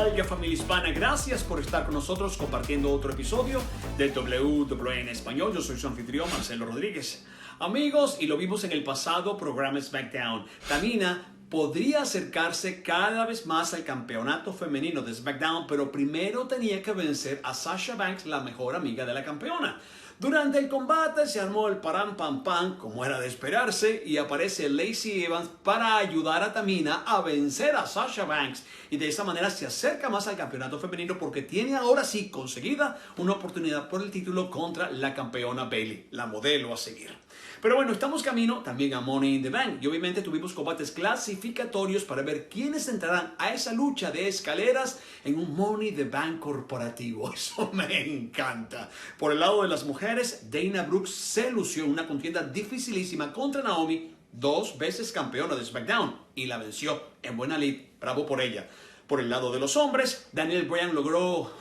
Igual que familia hispana, gracias por estar con nosotros compartiendo otro episodio del WWE en español. Yo soy su anfitrión, Marcelo Rodríguez. Amigos, y lo vimos en el pasado programa SmackDown, Tamina podría acercarse cada vez más al campeonato femenino de SmackDown, pero primero tenía que vencer a Sasha Banks, la mejor amiga de la campeona. Durante el combate se armó el param pam pam, como era de esperarse, y aparece Lacey Evans para ayudar a Tamina a vencer a Sasha Banks, y de esa manera se acerca más al campeonato femenino porque tiene ahora sí conseguida una oportunidad por el título contra la campeona Bayley, la modelo a seguir. Pero bueno, estamos camino también a Money in the Bank y obviamente tuvimos combates clasificatorios para ver quiénes entrarán a esa lucha de escaleras en un Money in the Bank corporativo. Eso me encanta. Por el lado de las mujeres, Dana Brooks se lució en una contienda dificilísima contra Naomi, 2 veces campeona de SmackDown, y la venció en buena lid. Bravo por ella. Por el lado de los hombres, Daniel Bryan logró,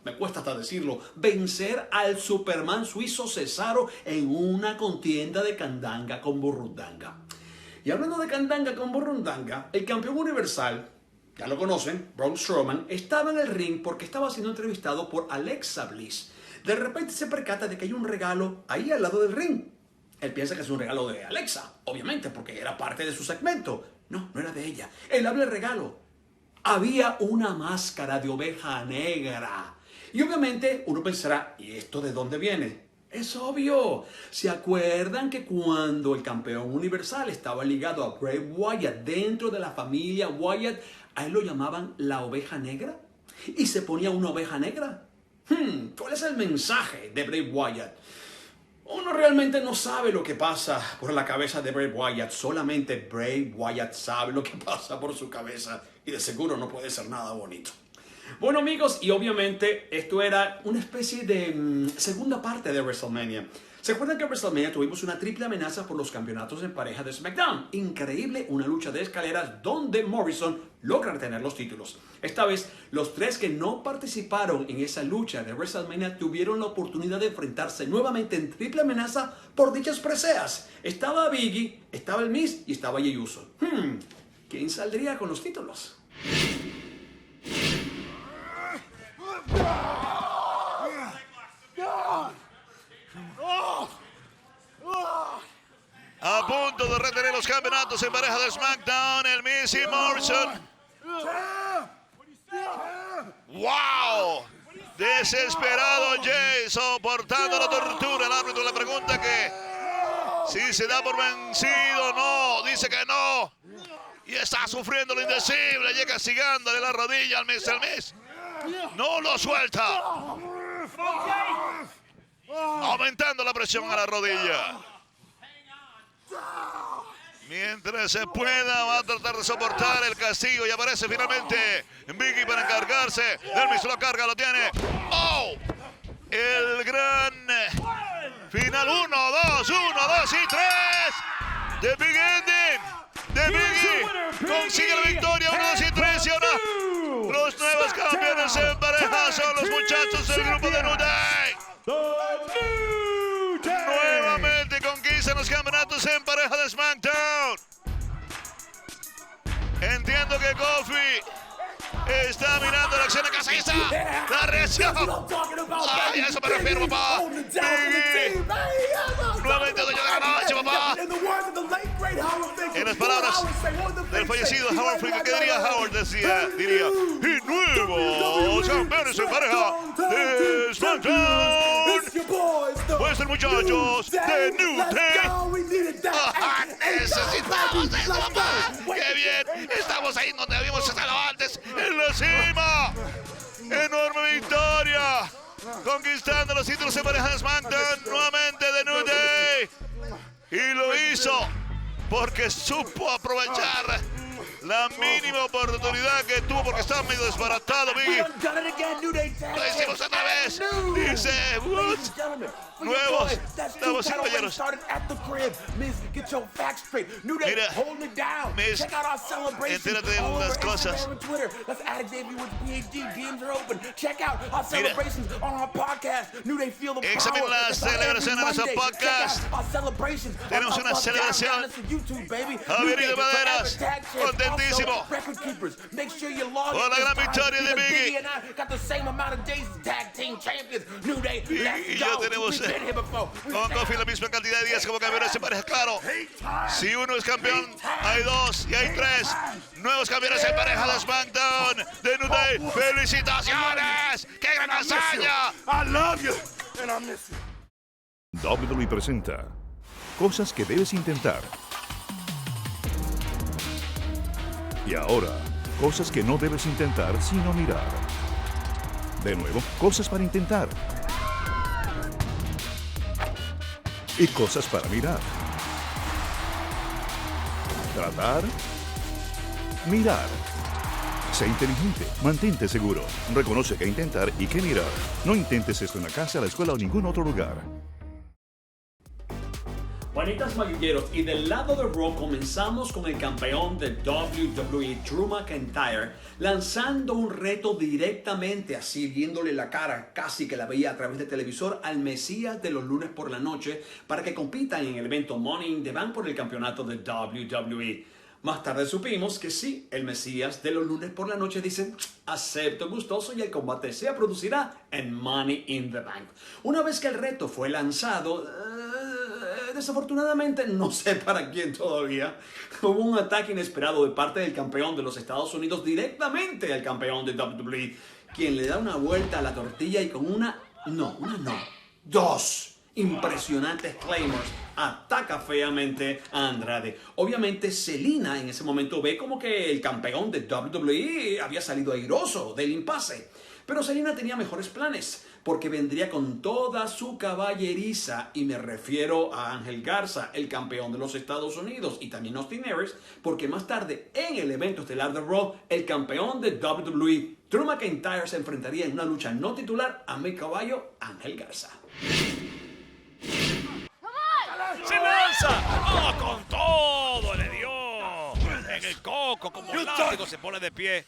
me cuesta hasta decirlo, vencer al Superman suizo Cesaro en una contienda de candanga con burrundanga. Y hablando de candanga con burrundanga, el campeón universal, ya lo conocen, Braun Strowman, estaba en el ring porque estaba siendo entrevistado por Alexa Bliss. De repente se percata de que hay un regalo ahí al lado del ring. Él piensa que es un regalo de Alexa, obviamente, porque era parte de su segmento. No, no era de ella. Él abre el regalo. Había una máscara de oveja negra. Y obviamente uno pensará, ¿y esto de dónde viene? Es obvio. ¿Se acuerdan que cuando el campeón universal estaba ligado a Bray Wyatt dentro de la familia Wyatt, a él lo llamaban la oveja negra? ¿Y se ponía una oveja negra? ¿Cuál es el mensaje de Bray Wyatt? Uno realmente no sabe lo que pasa por la cabeza de Bray Wyatt. Solamente Bray Wyatt sabe lo que pasa por su cabeza. Y de seguro no puede ser nada bonito. Bueno, amigos, y obviamente esto era una especie de segunda parte de WrestleMania. ¿Se acuerdan que en WrestleMania tuvimos una triple amenaza por los campeonatos en pareja de SmackDown? Increíble, una lucha de escaleras donde Morrison logra retener los títulos. Esta vez, los 3 que no participaron en esa lucha de WrestleMania tuvieron la oportunidad de enfrentarse nuevamente en triple amenaza por dichas preseas. Estaba Biggie, estaba el Miz y estaba Jey Uso. ¿Quién saldría con los títulos? A punto de retener los campeonatos en pareja de SmackDown, el Miz y Morrison. ¡Wow! Desesperado Jey, soportando la tortura. El árbitro le pregunta que si se da por vencido. No, dice que no. Y está sufriendo lo indecible. Llega castigándole la rodilla al Miz. El Miz no lo suelta. Aumentando la presión a la rodilla. Mientras se pueda, va a tratar de soportar el castigo y aparece finalmente Biggie para encargarse. El Miz lo carga, lo tiene. ¡Oh! El gran final 1, 2, 1, 2 y 3 de Big Ending de Biggie. Consigue la victoria, 1, 2 y 3 y ahora los nuevos campeones en pareja son los muchachos del grupo de New Day. Nuevamente conquistan los campeonatos en pareja de SmackDown. Entiendo que Kofi está mirando la acción en casista. La reacción. Ay, a eso me refiero, papá. Biggie. Nuevamente dueño de la noche, papá. En las palabras del fallecido Howard Finkel, ¿qué diría Howard? Diría, y nuevos campeones en pareja de SmackDown. Vuestros muchachos de New Day. Necesitamos eso, papá. ¡Qué bien! Estamos ahí donde habíamos estado antes, en la cima. Enorme victoria. Conquistando los títulos en pareja de SmackDown nuevamente de New Day. Y lo hizo porque supo aprovechar la mínima oportunidad que tuvo porque estaba medio desbaratado, Biggie. Lo hicimos otra vez. New dice Wood. Nuevos, damas y caballeros. Mira, Miz, entérate de las cosas. Mira, examina las celebraciones de nuestro podcast. Tenemos una celebración. Javierito Maderas, contentísimo por la gran victoria de Biggie. Y ya tenemos con Kofi la misma cantidad de días como campeones de pareja. Claro, si uno es campeón, hay dos y hay tres nuevos campeones en pareja de SmackDown de New Day. ¡Felicitaciones! ¡Qué gran hazaña! I love you and I miss you. WWE presenta cosas que debes intentar. Y ahora, cosas que no debes intentar sino mirar. De nuevo, cosas para intentar. Y cosas para mirar. Tratar. Mirar. Sé inteligente, mantente seguro. Reconoce qué intentar y qué mirar. No intentes esto en la casa, la escuela o ningún otro lugar. Juanitas Maguilleros, y del lado de Raw comenzamos con el campeón de WWE, Drew McIntyre, lanzando un reto directamente, así viéndole la cara, casi que la veía a través del televisor, al Mesías de los lunes por la noche para que compitan en el evento Money in the Bank por el campeonato de WWE. Más tarde supimos que sí, el Mesías de los lunes por la noche dice, acepto gustoso, y el combate se producirá en Money in the Bank. Una vez que el reto fue lanzado, desafortunadamente, no sé para quién todavía, hubo un ataque inesperado de parte del campeón de los Estados Unidos directamente al campeón de WWE, quien le da una vuelta a la tortilla y con dos impresionantes Claymores ataca feamente a Andrade. Obviamente Zelina en ese momento ve como que el campeón de WWE había salido airoso del impasse. Pero Zelina tenía mejores planes, porque vendría con toda su caballeriza, y me refiero a Ángel Garza, el campeón de los Estados Unidos, y también Austin Aries, porque más tarde en el evento estelar de Raw, el campeón de WWE, Drew McIntyre, se enfrentaría en una lucha no titular a mi caballo, Ángel Garza. ¡Se lanza! ¡Oh, con todo le dio! En el coco, como un látigo, se pone de pie.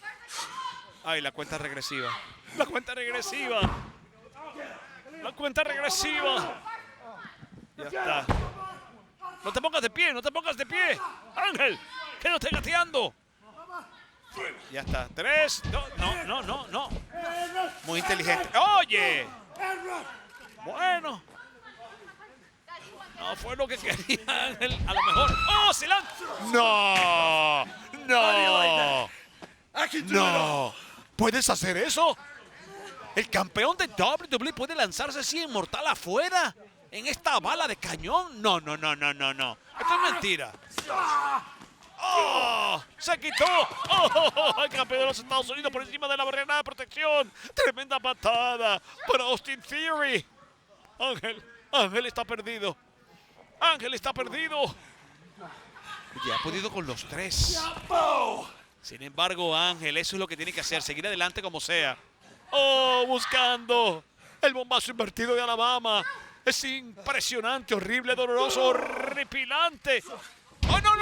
¡Ay, la cuenta regresiva! ¡La cuenta regresiva! ¡La cuenta regresiva! Ya está. ¡No te pongas de pie! ¡No te pongas de pie! ¡Ángel! ¡Que no estés gateando! Ya está. 3, 2, no. Muy inteligente. ¡Oye! Bueno. No fue lo que quería Ángel. A lo mejor. ¡Oh, se lanza! ¡No! ¡No! ¡No! ¿Puedes hacer eso? ¿El campeón de WWE puede lanzarse así inmortal afuera? ¿En esta bala de cañón? No. Esto es mentira. ¡Oh! ¡Se quitó! ¡Oh! El campeón de los Estados Unidos por encima de la barrera de protección. ¡Tremenda patada para Austin Theory! Ángel está perdido. Ángel está perdido. Ya ha podido con los tres. Sin embargo, Ángel, eso es lo que tiene que hacer. Seguir adelante como sea. ¡Oh! Buscando el bombazo invertido de Alabama. Es impresionante, horrible, doloroso, horripilante. ¡Oh, no!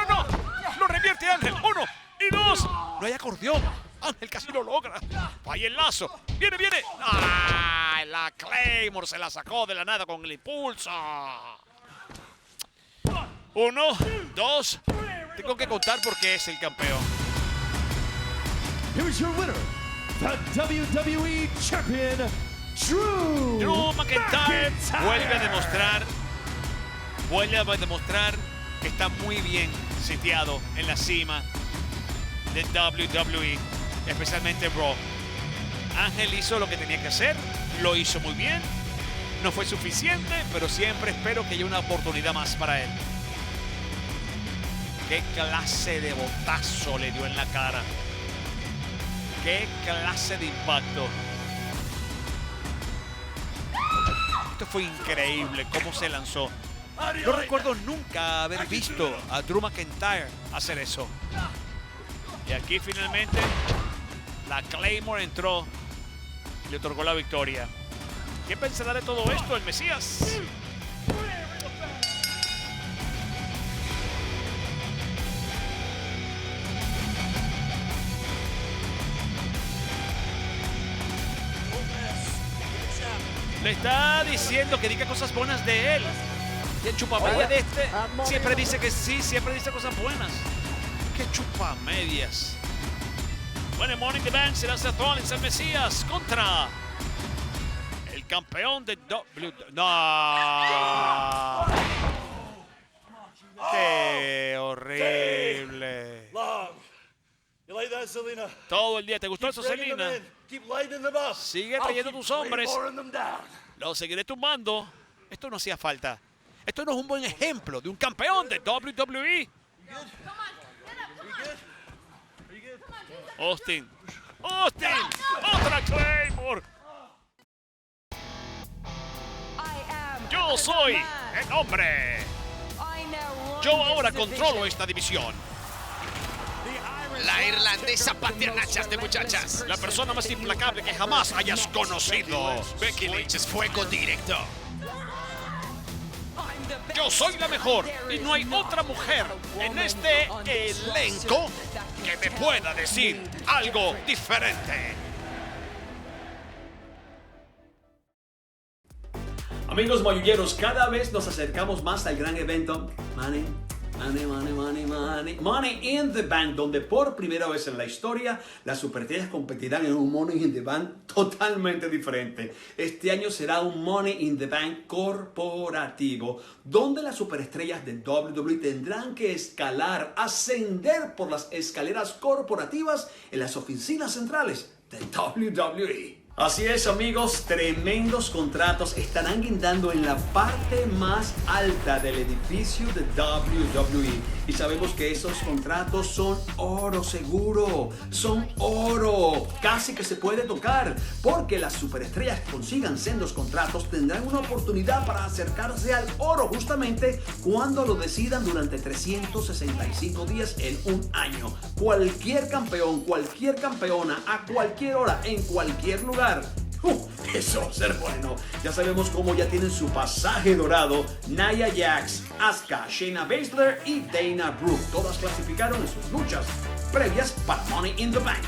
Lo revierte Ángel. 1 y 2. No hay acordeón. Ángel casi lo logra. Falla el lazo. Viene. ¡Ah! La Claymore se la sacó de la nada con el impulso. 1, 2. Tengo que contar porque es el campeón. Here's your winner, the WWE Champion, Drew McIntyre vuelve a demostrar que está muy bien sitiado en la cima de WWE, especialmente Raw. Ángel hizo lo que tenía que hacer, lo hizo muy bien, no fue suficiente, pero siempre espero que haya una oportunidad más para él. ¿Qué clase de botazo le dio en la cara? ¡Qué clase de impacto! Esto fue increíble, cómo se lanzó. No recuerdo nunca haber visto a Drew McIntyre hacer eso. Y aquí finalmente la Claymore entró y le otorgó la victoria. ¿Qué pensará de todo esto el Mesías? Le está diciendo que diga cosas buenas de él. Y el chupamedias de este siempre dice que sí, siempre dice cosas buenas. ¡Qué chupamedias! Bueno, Money in the Bank será Seth Rollins, el Mesías, contra el campeón de ¡No! ¡Qué horrible! Todo el día. ¿Te gustó eso, Selena? Sigue trayendo tus hombres. Los seguiré tumbando. Esto no hacía falta. Esto no es un buen ejemplo de un campeón de WWE. Austin. Otra Claymore. Yo soy el hombre. Yo ahora controlo esta división. La irlandesa pateanachas de muchachas. La persona más implacable que jamás hayas conocido. Becky Lynch es fuego directo. Yo soy la mejor y no hay otra mujer en este elenco que me pueda decir algo diferente. Amigos mayulleros, cada vez nos acercamos más al gran evento Money in the Bank, donde por primera vez en la historia las superestrellas competirán en un Money in the Bank totalmente diferente. Este año será un Money in the Bank corporativo, donde las superestrellas de WWE tendrán que ascender por las escaleras corporativas en las oficinas centrales de WWE. Así es, amigos, tremendos contratos estarán guindando en la parte más alta del edificio de WWE. Y sabemos que esos contratos son oro seguro, son oro, casi que se puede tocar, porque las superestrellas que consigan sendos contratos tendrán una oportunidad para acercarse al oro justamente cuando lo decidan durante 365 días en un año. Cualquier campeón, cualquier campeona, a cualquier hora, en cualquier lugar. Eso va a ser bueno. Ya sabemos cómo ya tienen su pasaje dorado Nia Jax, Asuka, Shayna Baszler y Dana Brooke. Todas clasificaron en sus luchas previas para Money in the Bank.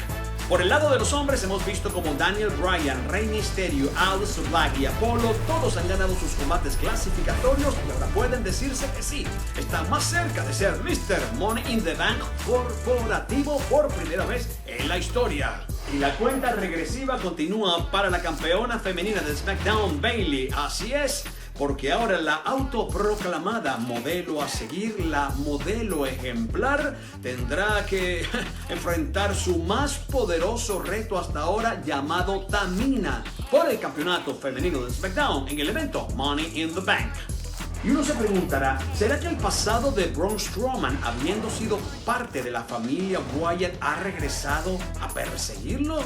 Por el lado de los hombres hemos visto como Daniel Bryan, Rey Mysterio, Aleister Black y Apollo todos han ganado sus combates clasificatorios y ahora pueden decirse que sí, están más cerca de ser Mr. Money in the Bank corporativo por primera vez en la historia. Y la cuenta regresiva continúa para la campeona femenina de SmackDown, Bayley. Así es, porque ahora la autoproclamada modelo a seguir, la modelo ejemplar, tendrá que enfrentar su más poderoso reto hasta ahora llamado Tamina por el campeonato femenino de SmackDown en el evento Money in the Bank. Y uno se preguntará, ¿será que el pasado de Braun Strowman, habiendo sido parte de la familia Wyatt, ha regresado a perseguirlo?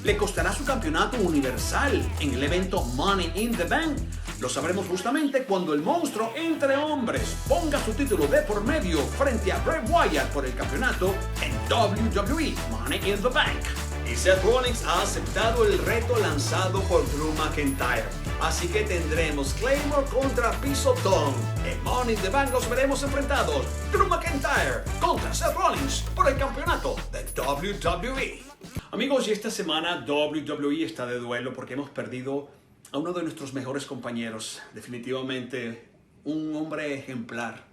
¿Le costará su campeonato universal en el evento Money in the Bank? Lo sabremos justamente cuando el monstruo entre hombres ponga su título de por medio frente a Bray Wyatt por el campeonato en WWE Money in the Bank. Y Seth Rollins ha aceptado el reto lanzado por Drew McIntyre. Así que tendremos Claymore contra Pisotón. En Money in the Bank los veremos enfrentados Drew McIntyre contra Seth Rollins por el campeonato de WWE. Amigos, y esta semana WWE está de duelo porque hemos perdido a uno de nuestros mejores compañeros. Definitivamente un hombre ejemplar,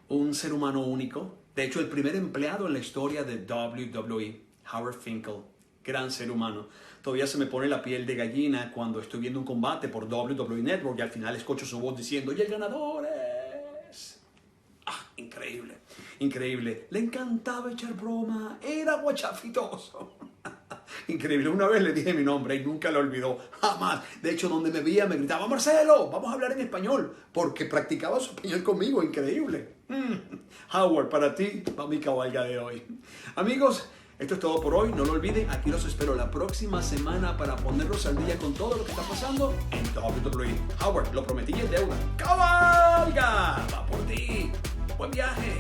un ser humano único. De hecho, el primer empleado en la historia de WWE, Howard Finkel. Gran ser humano. Todavía se me pone la piel de gallina cuando estoy viendo un combate por WWE Network y al final escucho su voz diciendo y el ganador es... increíble, increíble. Le encantaba echar broma, era guachafitoso. Increíble, una vez le dije mi nombre y nunca lo olvidó, jamás. De hecho, donde me veía me gritaba, Marcelo, vamos a hablar en español, porque practicaba su español conmigo, increíble. Howard, para ti va mi cabalga de hoy. Amigos, esto es todo por hoy, no lo olviden, aquí los espero la próxima semana para ponerlos al día con todo lo que está pasando en WWE. Howard, lo prometí y es deuda. ¡Cabalga! Va por ti. Buen viaje.